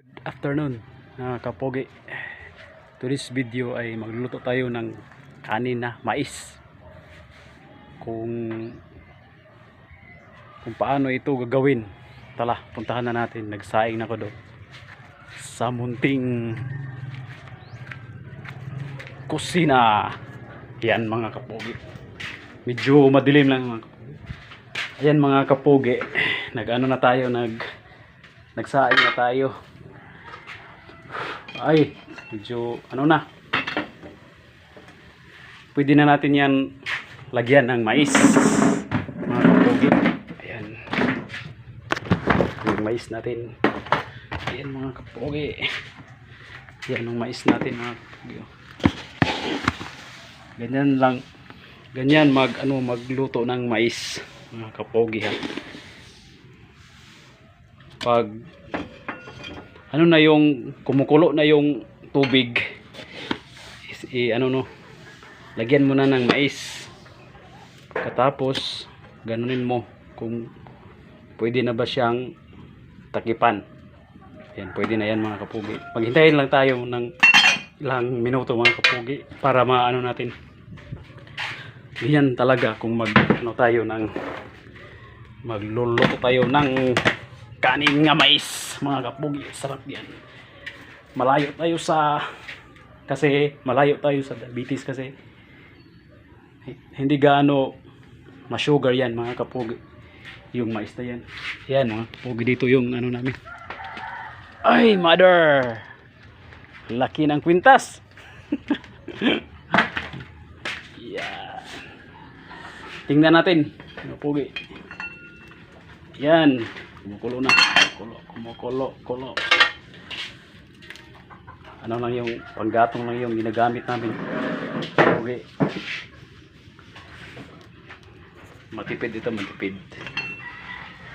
Good afternoon, kapogi. Today's video ay magluluto tayo ng kanin na mais. Kung paano ito gagawin, tala, puntahan na natin. Nagsaing na ko doon sa munting kusina. Yan mga kapogi, medyo madilim lang mga kapogi. Ayan mga kapogi, nag-ano na tayo, nagsaing na tayo. Ay, medyo ano na, pwede na natin yan lagyan ng mais mga kapogi. Ayan yung mais natin. Ayan mga kapogi, yan ang mais natin mga kapogi. Ganyan lang, ganyan magluto ng mais mga kapogi ha. Pag ano na yung kumukulo na yung tubig, lagyan mo na ng mais. Katapos ganunin mo kung pwede na ba siyang takipan. Yan, pwede na yan mga kapugi. Maghintayin lang tayo ng ilang minuto mga kapugi para maano natin. Yan talaga kung magluluto tayo ng kanin nga mais mga kapugi. Sarap yan. Malayo tayo sa diabetes kasi hindi gaano ma-sugar yan mga kapugi, yung mais na yan. Yan mga kapugi, dito yung ano namin. Ay mother, laki ng kwintas. Yan, tingnan natin mga kapugi. Yan, kumukulo na, kumukulo. Ano lang yung panggatong lang yung ginagamit namin. Okay. Matipid ito, matipid.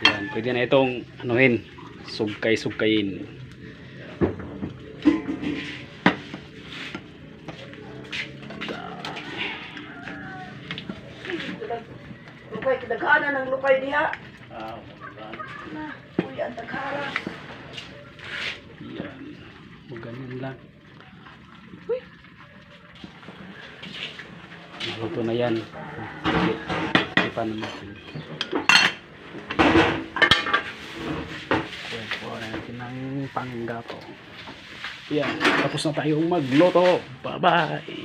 Yan, pwede na itong anuhin, sugkayin. Lupay, kidaghanan ng lupay diha. Na, uy, ang daghara. yan. O ganyan lang. Uy. Maluto na yan. Ipan natin. Kuha na natin ng panggato. Yan. Tapos na tayong magluto. Bye bye.